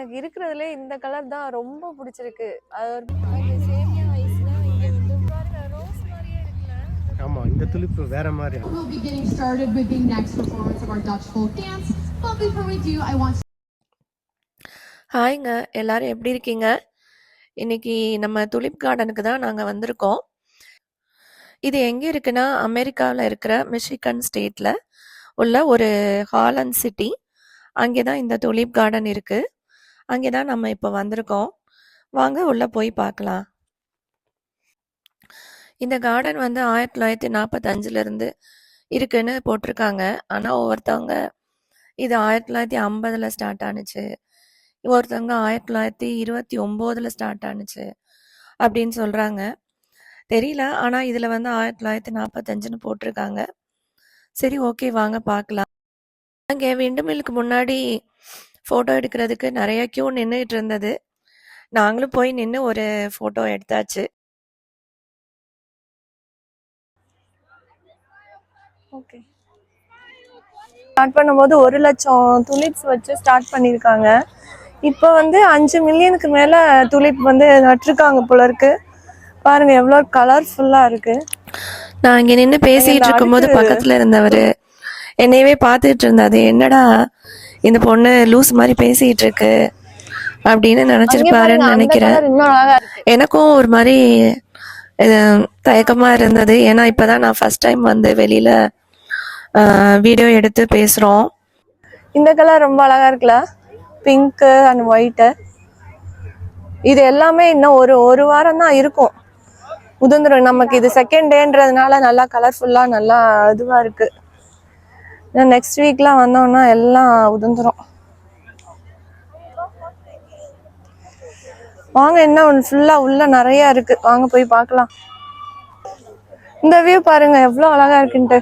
எனக்கு இருக்கிறதுலே இந்த கலர் தான் ரொம்ப பிடிச்சிருக்கு. அது சேமியா ஐஸ்ல இங்க வந்து பாருங்க ரோஸ் மாதிரியே இருக்குல்ல. ஆமா, இந்த துளிப் வேற மாதிரி. We'll be getting started with the next performance of our Dutch folk dance. But before we do, I want ஹாய்ங்க, எல்லாரும் எப்படி இருக்கீங்க? இன்னைக்கு நம்ம துலிப் கார்டனுக்கு தான் நாங்கள் வந்திருக்கோம். இது எங்கே இருக்குன்னா, அமெரிக்காவில் இருக்கிற மிஷிகன் ஸ்டேட்டில் உள்ள ஒரு ஹாலண்ட் சிட்டி. அங்கே தான் இந்த துலிப் கார்டன் இருக்குது. அங்கே தான் நம்ம இப்போ வந்திருக்கோம். வாங்க உள்ளே போய் பார்க்கலாம். இந்த கார்டன் வந்து 1945 இருக்குன்னு போட்டிருக்காங்க. ஆனால் ஒவ்வொருத்தவங்க இது 1950 ஸ்டார்ட் ஆனுச்சு, ஒருத்தவங்க 1929 ஸ்டார்ட் ஆனுச்சு அப்படின்னு சொல்கிறாங்க. தெரியல, ஆனால் இதில் வந்து 1945 போட்டிருக்காங்க. சரி, ஓகே, வாங்க பார்க்கலாம். அங்கே விண்டு மில்லுக்கு முன்னாடி ஃபோட்டோ எடுக்கிறதுக்கு நிறைய க்யூ நின்றுட்டு இருந்தது. நாங்களும் போய் நின்று ஒரு ஃபோட்டோ எடுத்தாச்சு. ஓகே, ஸ்டார்ட் பண்ணும்போது 1 லட்சம் துலிப்ஸ் வச்சு ஸ்டார்ட் பண்ணியிருக்காங்க. இப்போ வந்து 5 மில்லியனுக்கு மேலே துலிப் வந்து நட்டுருக்காங்க போல இருக்கு. பாருங்க எவ்வளோ கலர்ஃபுல்லாக இருக்கு. நான் இங்கே நின்று பேசிகிட்டு இருக்கும்போது பக்கத்தில் இருந்தவர் என்னையவே பார்த்துட்டு இருந்தாரு. என்னடா இந்த பொண்ணு லூஸ் மாதிரி பேசிகிட்டு இருக்கு அப்படின்னு நினச்சிருப்பாருன்னு நினைக்கிறேன். எனக்கும் ஒரு மாதிரி தயக்கமாக இருந்தது. ஏன்னா இப்போ தான் நான் ஃபர்ஸ்ட் டைம் வந்து வெளியில் வீடியோ எடுத்து பேசுகிறோம். இந்த கலர் ரொம்ப அழகாக இருக்குல்ல, பிங்க்கு அண்ட் ஒயிட்டு. இது எல்லாமே இன்னும் ஒரு வாரம் தான் இருக்கும், உதிர்ந்துடும். நமக்கு இது செகண்ட் டேன்றதுனால நல்லா கலர்ஃபுல்லாக நல்லா இதுவாக இருக்குது. நெக்ஸ்ட் வீக்லாம் வந்தோம்னா எல்லாம் உதிர்ந்துடும். வாங்க, இன்னும் ஃபுல்லாக உள்ள நிறையா இருக்குது, வாங்க போய் பார்க்கலாம். இந்த வியூ பாருங்க எவ்வளோ அழகா இருக்குன்ட்டு.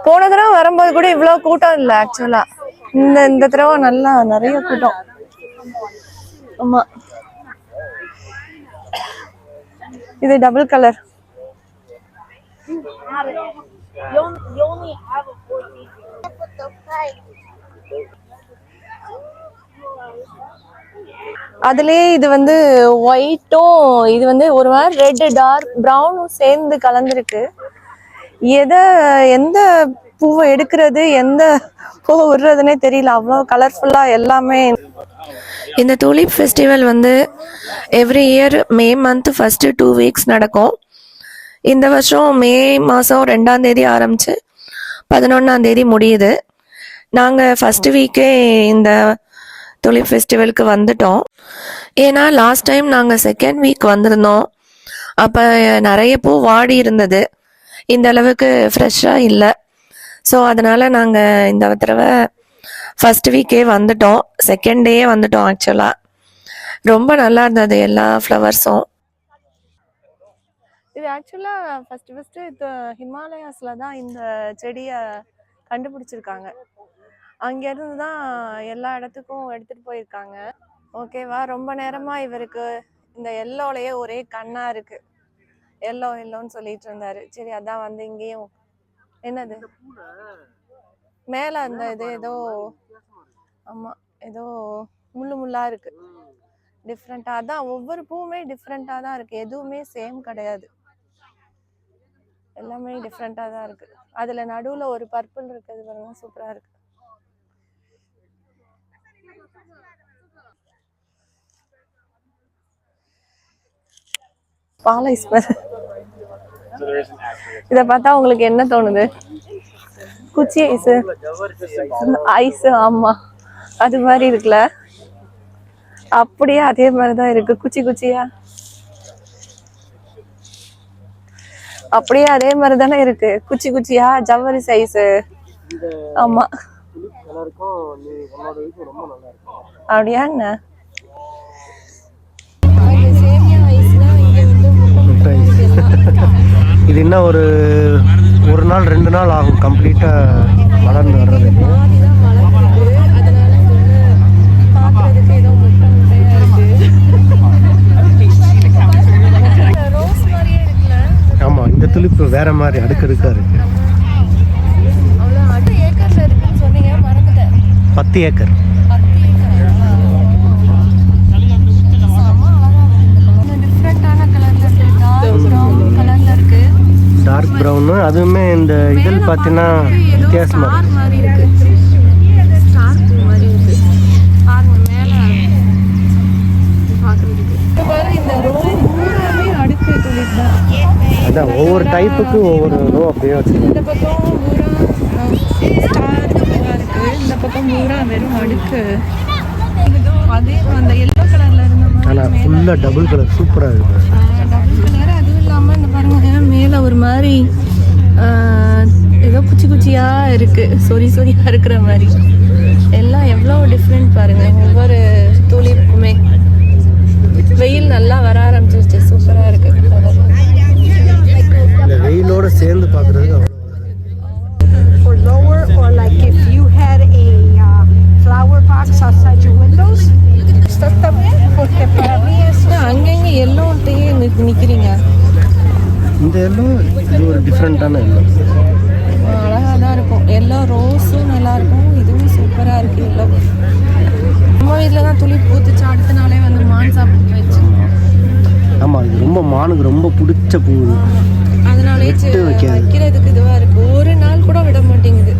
போன தடவை வரும்போது கூட இவ்வளோ கூட்டம் இல்லை ஆக்சுவலா. இந்த தடவை நல்லா நிறைய கூட்டம். ஆமா, இது டபுள் கலர். அதுலயே இது வந்து ஒயிட்டும் இது வந்து ஒரு மாதிரி ரெட் டார்க் ப்ரௌனும் சேர்ந்து கலந்துருக்கு. எந்த பூவை எடுக்கிறது எந்த பூவை விடுறதுன்னே தெரியல, அவ்வளோ கலர்ஃபுல்லா எல்லாமே. இந்த துலிப் ஃபெஸ்டிவல் வந்து every year May month first 2 weeks நடக்கும். இந்த வருஷம் மே மாதம் 2ஆம் தேதி ஆரம்பிச்சு 11ஆம் தேதி முடியுது. நாங்கள் ஃபர்ஸ்ட் வீக்கே இந்த துலிப் ஃபெஸ்டிவலுக்கு வந்துட்டோம். ஏன்னா லாஸ்ட் டைம் நாங்கள் செகண்ட் வீக் வந்திருந்தோம். அப்போ நிறைய பூ வாடி இருந்தது, இந்த அளவுக்கு ஃப்ரெஷ்ஷாக இல்லை. ஸோ அதனால் நாங்கள் இந்த தடவை ஃபர்ஸ்ட் வீக்கே வந்துட்டோம், செகண்ட் டேயே வந்துட்டோம். ஆக்சுவலாக ரொம்ப நல்லா இருந்தது எல்லா ஃப்ளவர்ஸும். இது ஆக்சுவலாக ஃபஸ்ட்டு இது ஹிமாலயாஸில் தான் இந்த செடியை கண்டுபிடிச்சிருக்காங்க. அங்கேருந்து தான் எல்லா இடத்துக்கும் எடுத்துகிட்டு போயிருக்காங்க. ஓகேவா, ரொம்ப நேரமாக இவருக்கு இந்த எல்லோலையே ஒரே கண்ணாக இருக்குது. எல்லோன்னு சொல்லிட்டு இருந்தாரு. சரி, அதான் வந்து இங்கேயும் என்னது மேலே அந்த இது ஏதோ, ஆமாம், ஏதோ முள்ளாக இருக்குது, டிஃப்ரெண்ட்டாக. அதான் ஒவ்வொரு பூவுமே டிஃப்ரெண்ட்டாக தான் இருக்குது, எதுவுமே சேம் கிடையாது, எல்லாமே டிஃப்ரெண்ட்டாக தான் இருக்குது. அதில் நடுவில் ஒரு பர்பிள் இருக்குது பாருங்க, சூப்பராக இருக்குது. பால் ஐஸ் பாரு. இதை பார்த்தா உங்களுக்கு என்ன தோணுது? குச்சி ஐஸ். ஆமா, அது மாதிரி இருக்குல்ல, அப்படியே அதே மாதிரிதான் இருக்கு. குச்சியா அப்படியே அதே மாதிரி தானே இருக்கு. குச்சியா ஜவ்வரி சைஸ். ஆமா, அப்படியா என்ன? இது இன்னும் ஒரு நாள் 2 நாள் ஆகும் கம்ப்ளீட்டா வளர்ந்து வர்றதுக்கு. ஆமா, இந்த துளிப்பு வேற மாதிரி அடுக்கடுக்கா இருக்கு. 10 ஏக்கர். டிஃப்ரெண்டான கலர்ல இருக்கு, டார்க் ப்ரௌன் கலர்ல இருக்கு. டார்க் ப்ரௌனு, அதுவுமே இந்த இதழ் பார்த்தீங்கன்னா வித்தியாசமாக ஸ்டார் மாதிரி இருக்கு, ஸ்டார் பூ மாதிரி இருக்கு பாருங்க மேல பார்க்குறதுக்கு. பாரு இந்த ரோ பூராமே அடுக்கு துளிப் தான். அதான் ஒவ்வொரு டைப்புக்கு ஒவ்வொரு ரோ அப்படியே வச்சுருக்காங்க. இந்த பக்கம் பூரா ஸ்டார் பூவா இருக்கு, இந்த பக்கம் பூரா வெறும் அடுக்கு. அதே அந்த எல்லோ கலர்ல இருந்த ஆனால் மாதிரி ஃபுல்லாக டபுள் கலர் சூப்பராக இருக்குது. Double colour. அதுவும் இல்லாமல் இந்த பாருங்க மேலே ஒரு மாதிரி ஏதோ குச்சி குச்சியா இருக்கு, சொறி சொறியா இருக்கிற மாதிரி. எல்லாம் எவ்வளோ டிஃப்ரெண்ட் பாருங்க ஒவ்வொரு துளிப்புமே. வெயில் நல்லா வர ஆரம்பிச்சிருச்சு, சூப்பரா இருக்கு. இந்த வெயிலோட சேர்ந்து பார்க்குறதுக்கு அவ்வளோ. For lower, or like if you had a flower box outside your windows. Está también porque para mí es அங்கங்க எல்லோட்டையே நிக்கிறீங்க. இந்த எல்லோ இது ஒரு டிஃப்ரெண்ட்டான எல்லோ, அழகா தான் இருக்கும். எல்லோ ரோஸும் நல்லா இருக்கும், இதுவும் சூப்பரா இருக்கு. எல்லோ நம்ம வீட்டில் தான் துளி பூத்துச்சு, அடுத்த நாளே வந்து மான் சாப்பிட்டு வச்சு. ஆமாம் இது ரொம்ப மானுக்கு ரொம்ப பிடிச்ச பூ. அதனாலே வைக்கிறதுக்கு இதுவா இருக்கு. ஒரு நாள் கூட விட மாட்டேங்குது.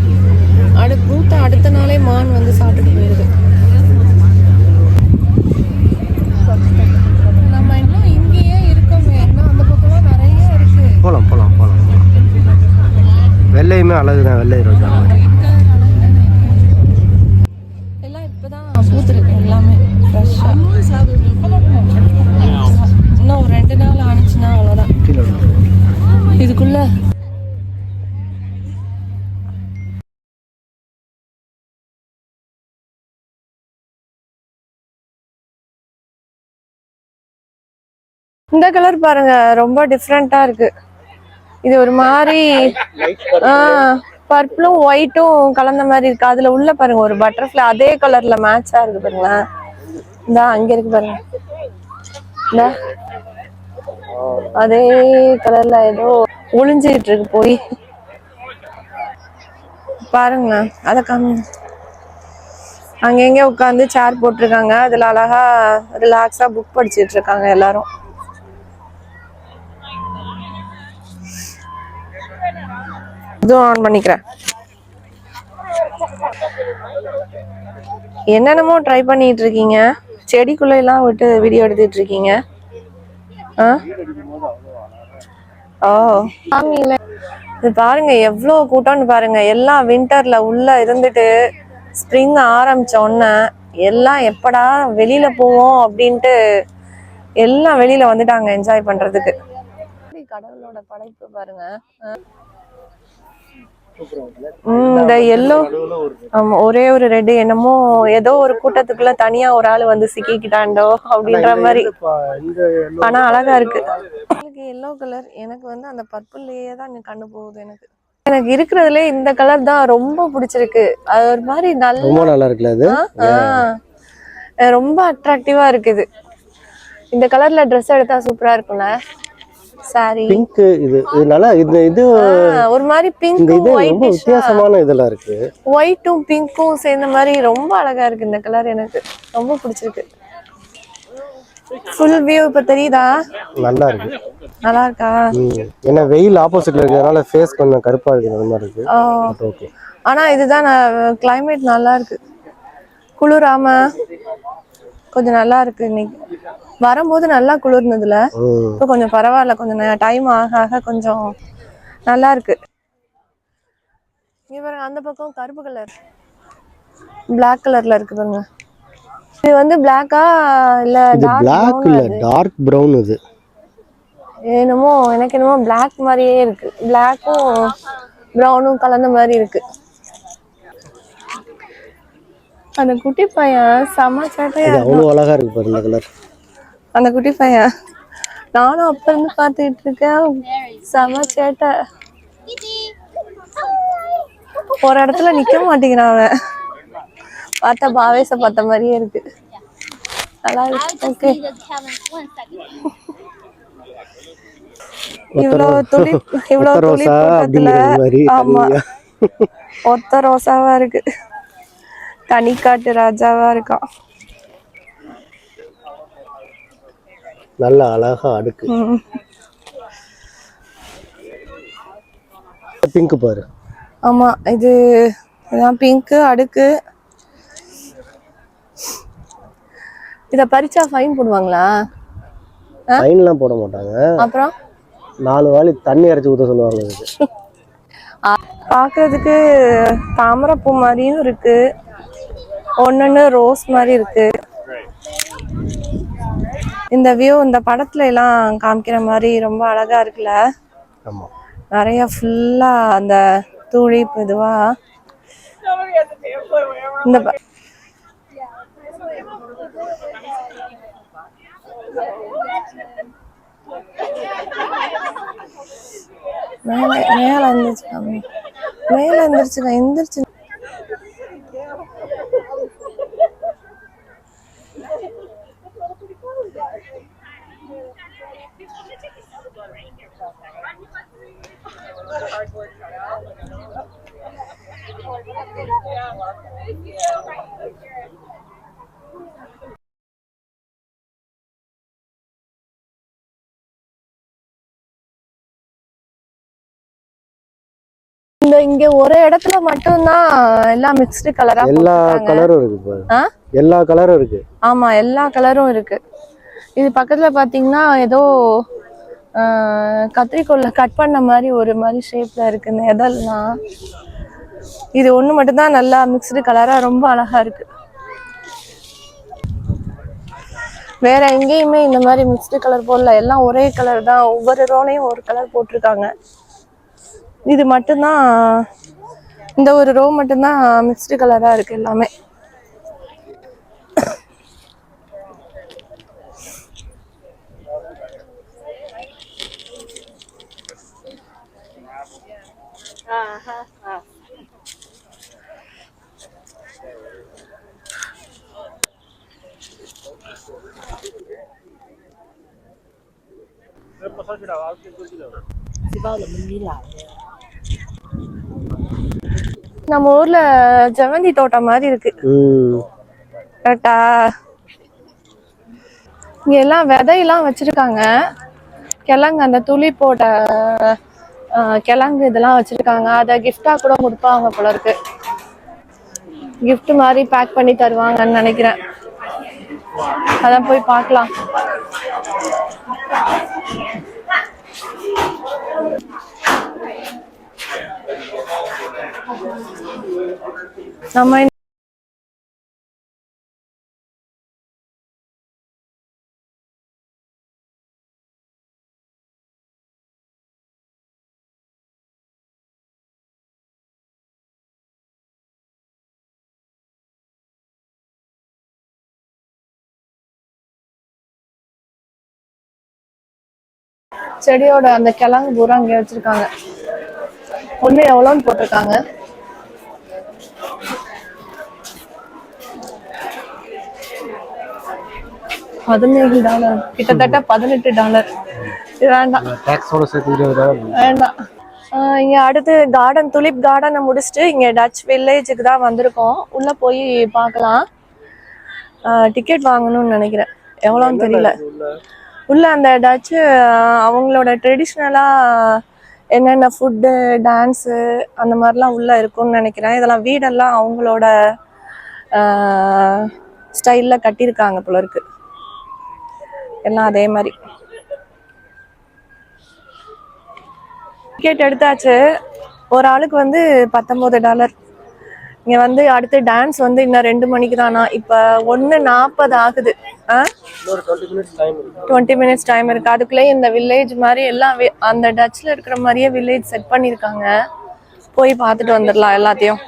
பூத்த அடுத்த நாளே மான் வந்து சாப்பிட்டுட்டு போயிடுது. நம்ம இன்னும் இங்கேயே இருக்கோமே, இன்னும் அந்த பக்கம்லாம் நிறைய இருக்கு. போகலாம். வெள்ளையுமே அழகு தான், வெள்ளை ரோஜா. எல்லாம் இப்போதான் பூத்துருக்கு, எல்லாமே ஃப்ரெஷ்ஷாக. இன்னும் ஒரு 2 நாள் ஆனிச்சுன்னா அவ்வளோதான். இதுக்குள்ள இந்த கலர் பாருங்க ரொம்ப டிஃப்ரெண்டா இருக்கு. இது ஒரு மாதிரி பர்பிளும் ஒயிட்டும் கலந்த மாதிரி இருக்கு. அதுல உள்ள பாருங்க ஒரு பட்டர்ஃப்ளை அதே கலர்ல மேட்சா இருக்கு பாருங்களேன். இந்த அங்க இருக்கு பாருங்க, இந்த அதே கலர்ல ஏதோ ஒளிஞ்சுக்கிட்டு இருக்கு போய் பாருங்களேன். அதை காமிங்க. அங்கங்க உட்காந்து சேர் போட்டிருக்காங்க, அதுல அழகா ரிலாக்ஸா புக் படிச்சுட்டு இருக்காங்க எல்லாரும். இதுவும் ஆன் பண்ணிக்கிறேன். என்னென்னமோ ட்ரை பண்ணிட்டு இருக்கீங்க, செடிக்குள்ள எல்லாம் விட்டு வீடியோ எடுத்துட்டு இருக்கீங்க. ஓ இது பாருங்க எவ்வளோ கூட்டம்னு பாருங்க. எல்லாம் வின்டர்ல உள்ள இருந்துட்டு ஸ்ப்ரிங் ஆரம்பிச்ச உடனே எல்லாம் எப்படா வெளியில போவோம் அப்படின்ட்டு எல்லாம் வெளியில வந்துட்டாங்க என்ஜாய் பண்றதுக்கு. கடவுளோட படைப்பு பாருங்க. இந்த எல்லோ ஒரே ஒரு ரெட் என்னமோ ஏதோ ஒரு கூட்டத்துக்குள்ள தனியா ஒரு ஆள் வந்து சிக்கிக்கிட்டாண்டோ அப்படின்ற மாதிரி. ஆனா அழகா இருக்கு. எனக்கு எல்லோ கலர், எனக்கு வந்து அந்த பர்பிள்லயே தான் கண்ணு போகுது. எனக்கு இருக்கிறதுல இந்த கலர் தான் ரொம்ப பிடிச்சிருக்கு. அது ஒரு மாதிரி நல்லா இருக்குல்ல, அது ரொம்ப அட்ராக்டிவா இருக்குது. இந்த கலர்ல ட்ரெஸ் எடுத்தா சூப்பரா இருக்கும்ல. சாரி பிங்க் இது நல்லா இது ஒரு மாதிரி பிங்க் ஒயிட் வித்தியாசமான இதெல்லாம் இருக்கு. ஒயிட்டும் பிங்க்கும் சேர்ந்த மாதிரி ரொம்ப அழகா இருக்கு இந்த கலர். எனக்கு ரொம்ப பிடிச்சிருக்கு. ஃபுல் வியூ இப்ப தெரியுதா? நல்லா இருக்கு. நல்லா இருக்கா? ஏன்னா வெயில் ஆப்போசிட்ல இருக்கறனால ஃபேஸ் கொஞ்சம் கருப்பா இருக்கிற மாதிரி இருக்கு. ஓகே. ஆனா இதுதான் கிளைமேட் நல்லா இருக்கு, குளிராம கொஞ்சம் நல்லா இருக்கு. இன்னைக்கு வரும்போது நல்லா குளிர்னதுல இப்போ கொஞ்சம் பரவாயில்ல. கொஞ்சம் டைம் ஆக ஆக கொஞ்சம் நல்லா இருக்கு. இங்க பாருங்க, அந்த பக்கம் கருப்பு கலர் பிளாக் கலர்ல இருக்கு பாருங்க. இது வந்து பிளாக்கா இல்ல டார்க் பிரவுன்? இது என்னமோ எனக்கு என்னமோ பிளாக் மாதிரியே இருக்கு. பிளாக்கும் பிரவுனும் கலந்த மாதிரி இருக்கு. அந்த குட்டி பையன் செம சேட்டையா அவ்வளவு அழகா இருக்கு பாருங்க இந்த கலர். அந்த குட்டி பையன் நானும் அப்ப இருந்து பாத்துக்கிட்டு இருக்கேன். செம சேட்டை. ஒரு இடத்துல நிக்க மாட்டேங்கிறான் அவன். பார்த்தா பாவேச பார்த்த மாதிரியே இருக்கு. நல்லா இருக்கு. ஓகே, இவ்வளவு துளி கூட்டத்துல ஆமா ஒத்த ரோசாவா இருக்கு. தனிக்காட்டு ராஜாவா இருக்கான். நல்ல அழகா அடுக்கு. பிங்க் பாரு. ஆமா, இது பிங்க் அடுக்கு. இத பறிச்சா ஃபைன் போடுவாங்களா? ஃபைன்லாம் போட மாட்டாங்க. அப்புறம் 4 வாளி தண்ணி அரைச்சி ஊற்ற சொல்லுவாங்க. இதுக்கு பார்க்கறதுக்கு தாமரைப்பூ மாதிரியும் இருக்கு, ஒன்னொன்னு ரோஸ் மாதிரி இருக்கு. இந்த வியூ இந்த படத்துல எல்லாம் காமிக்கிற மாதிரி ரொம்ப அழகா இருக்குல்ல. ஆமா, நிறைய ஃபுல்லா அந்த துளிப் இதுவா இந்த மேல எந்திரிச்சு இங்க ஒரு இடத்துல மட்டும்தான் எல்லாம் மிக்ஸ்டு கலரா எல்லா கலரும் இருக்கு பாரு. எல்லா கலரும் இருக்கு. ஆமா, எல்லா கலரும் இருக்கு. இது பக்கத்துல பாத்தீங்கன்னா ஏதோ கத்திரிக்கோல்ல கட் பண்ண மாதிரி ஒரு மாதிரி ஷேப்ல இருக்கு இந்த இதெல்லாம். இது ஒண்ணு மட்டும்தான் நல்லா மிக்ஸ்டு கலரா ரொம்ப அழகா இருக்கு. வேற எங்கேயுமே இந்த மாதிரி மிக்ஸ்டு கலர் போடல, எல்லாம் ஒரே கலர் தான். ஒவ்வொரு ரோனையும் ஒரு கலர் போட்டிருக்காங்க. இது மட்டும்தான், இந்த ஒரு ரோ மட்டும்தான் மிக்ஸ்டு கலரா இருக்கு எல்லாமே. நம்ம ஊர்ல ஜெவந்தி தோட்டம் மாதிரி இருக்கு. கரெக்டா? இங்க எல்லாம் விதையெல்லாம் வச்சிருக்காங்க, கிழங்கு, அந்த துளிப்போட கிழங்கு இதெல்லாம் வச்சிருக்காங்க. அதை கிஃப்டா கூட கொடுப்பாங்க போல இருக்கு. கிஃப்ட் மாதிரி பேக் பண்ணி தருவாங்கன்னு நினைக்கிறேன். அதான் போய் பார்க்கலாம். நம்ம செடியோட அந்த கிழங்கு பூரா இங்க வச்சிருக்காங்க. ஒண்ணு எவ்வளோன்னு போட்டிருக்காங்க. $17, கிட்டத்தட்ட $18. இது வேண்டாம், வேண்டாம். இங்க அடுத்து கார்டன், துலிப் கார்டனை முடிச்சுட்டு இங்க டச் வில்லேஜுக்கு தான் வந்திருக்கோம். உள்ள போய் பார்க்கலாம். டிக்கெட் வாங்கணும்னு நினைக்கிறேன், எவ்வளோன்னு தெரியல. உள்ள அந்த டச்சு அவங்களோட ட்ரெடிஷ்னலா என்னென்ன ஃபுட்டு, டான்ஸு அந்த மாதிரிலாம் உள்ள இருக்கும்னு நினைக்கிறேன். இதெல்லாம் வீடெல்லாம் அவங்களோட ஸ்டைலில் கட்டியிருக்காங்க போல இருக்கு, எல்லாம் அதே மாதிரி. டிக்கெட் எடுத்தாச்சு. ஒரு ஆளுக்கு வந்து $19. இங்க வந்து அடுத்து டான்ஸ் வந்து இன்னும் 2 மணிக்கு தானா. இப்ப 1:40 ஆகுது. 20 மினிட்ஸ் டைம் இருக்கு. அதுக்குள்ளேயே இந்த வில்லேஜ் மாதிரி எல்லாம் அந்த டச்ல இருக்கிற மாதிரியே வில்லேஜ் செட் பண்ணிருக்காங்க. போய் பார்த்துட்டு வந்துடலாம் எல்லாத்தையும்.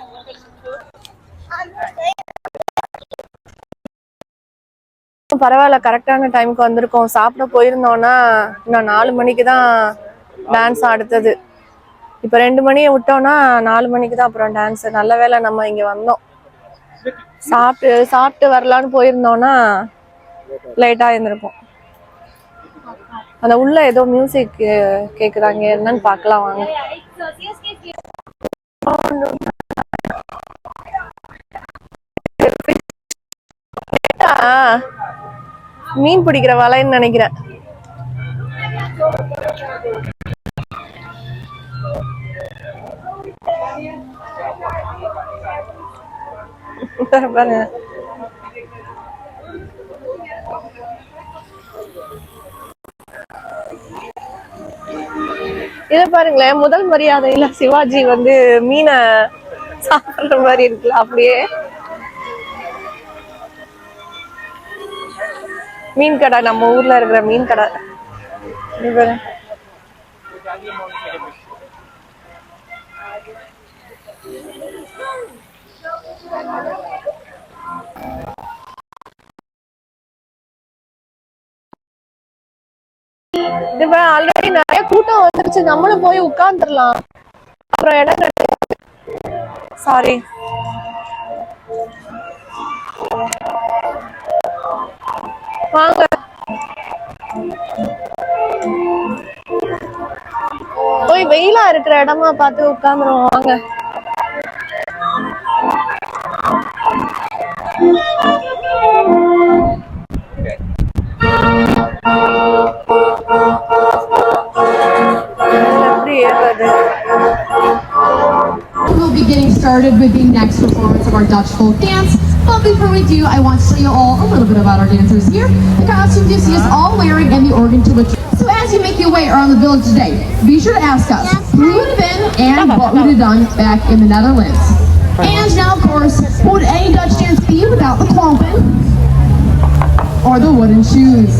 பரவாயில்ல, கரெக்டான டைமுக்கு வந்திருக்கோம். சாப்பிட போயிருந்தோம்னா இன்னும் 4 மணிக்கு தான் டான்ஸ் அடுத்தது. இப்போ 2 மணியை விட்டோம்னா 4 மணிக்கு தான் அப்புறம் டான்ஸ். நல்ல வேளை நம்ம இங்க வந்தோம். சாப்பிட்டு வரலான்னு போயிருந்தோம்னா லேட்டா இருந்திருக்கும். அந்த உள்ள ஏதோ மியூசிக் கேக்குறாங்க, என்னன்னு பார்க்கலாம் வாங்க. மீன் பிடிக்கிற வலைன்னு நினைக்கிறேன். பாருங்க. இத பாருங்களேன், முதல் மரியாதையில சிவாஜி வந்து மீனை சாப்பிடுற மாதிரி இருக்குல்ல, அப்படியே மீன் கடை, நம்ம ஊர்ல இருக்கிற மீன் கடை. ஆல்ரெடி நிறைய கூட்டம் வந்துருச்சு, நம்மளும் போய் உட்கார்ந்துடலாம். அப்புறம் இடம் சாரி வாங்க. போய் வெயிலா இருக்கிற இடமா பார்த்து உட்கார்ந்துருவோம் வாங்க. We'll be getting started with the next performance of our Dutch folk dance. But before we do, I want to tell you all a little bit about our dancers here. The costumes you see us all wearing and the organ to which. So as you make your way around the village today, be sure to ask us who would have been and what would have done back in the Netherlands. And now, of course, what would any Dutch dance be without the klompen or the wooden shoes?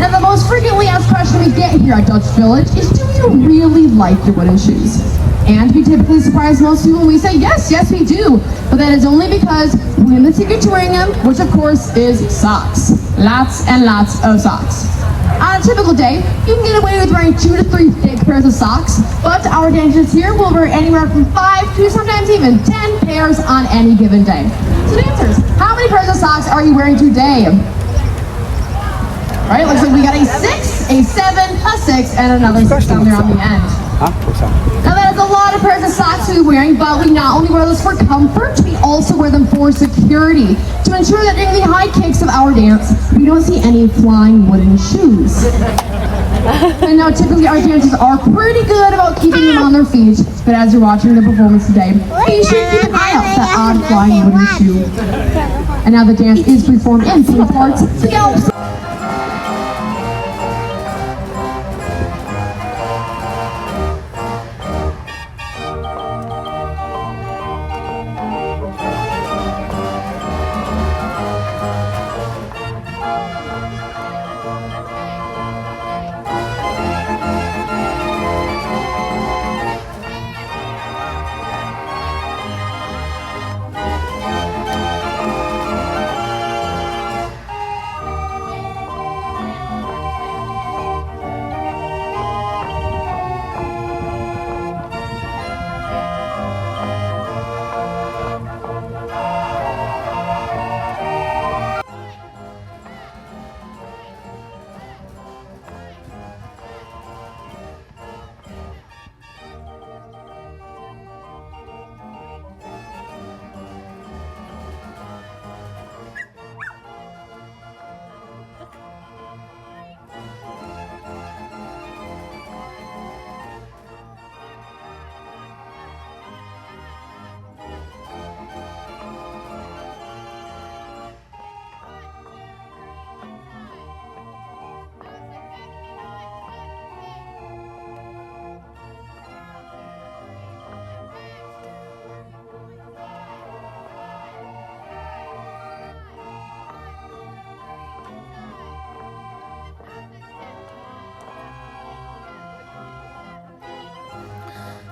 Now, the most frequently asked question we get here at Dutch Village is, do you really like your wooden shoes? And we typically surprise most people when we say, yes, we do. But that is only because we have the ticket to wearing them, which of course is socks. Lots and lots of socks. On a typical day, you can get away with wearing 2 to 3 thick pairs of socks, but our dancers here will wear anywhere from 5 to sometimes even 10 pairs on any given day. So dancers, how many pairs of socks are you wearing today? Right, looks like we got a 6, a 7, a 6, and another 6 down there on the end. Now that is a lot of pairs of socks we're wearing, but we not only wear those for comfort, we also wear them for security, to ensure that during the high kicks of our dance, we don't see any flying wooden shoes. And now typically our dancers are pretty good about keeping them on their feet, but as you're watching the performance today, be sure to keep an eye out for that odd flying wooden shoe. And now the dance is performed in 3 parts, the gallop.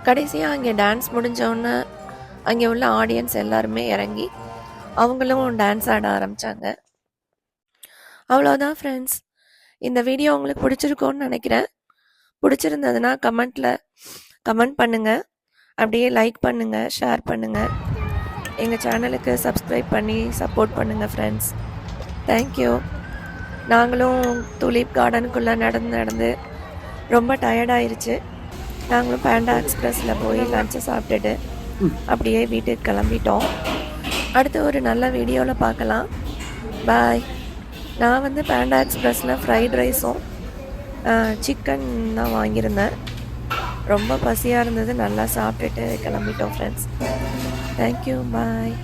கடைசியாக அங்கே dance முடிஞ்சோடனே அங்கே உள்ள audience எல்லாருமே இறங்கி அவங்களும் dance ஆட ஆரம்பித்தாங்க. அவ்வளோதான் ஃப்ரெண்ட்ஸ், இந்த வீடியோ உங்களுக்கு பிடிச்சிருக்கோன்னு நினைக்கிறேன். பிடிச்சிருந்ததுன்னா கமெண்ட் பண்ணுங்கள், அப்படியே லைக் பண்ணுங்கள், ஷேர் பண்ணுங்கள், எங்கள் சேனலுக்கு சப்ஸ்கிரைப் பண்ணி சப்போர்ட் பண்ணுங்கள் ஃப்ரெண்ட்ஸ். தேங்க்யூ. நாங்களும் துலீப் கார்டனுக்குள்ளே நடந்து ரொம்ப டயர்டாயிருச்சு. நாங்களும் பேண்டா எக்ஸ்பிரஸில் போய் லஞ்சை சாப்பிட்டுட்டு அப்படியே வீட்டுக்கு கிளம்பிட்டோம். அடுத்து ஒரு நல்ல வீடியோவில் பார்க்கலாம். பாய். நான் வந்து பேண்டா எக்ஸ்பிரஸில் ஃப்ரைட் ரைஸும் சிக்கன் தான் வாங்கியிருந்தேன். ரொம்ப பசியாக இருந்தது, நல்லா சாப்பிட்டுட்டு கிளம்பிட்டோம் ஃப்ரெண்ட்ஸ். தேங்க்யூ, பாய்.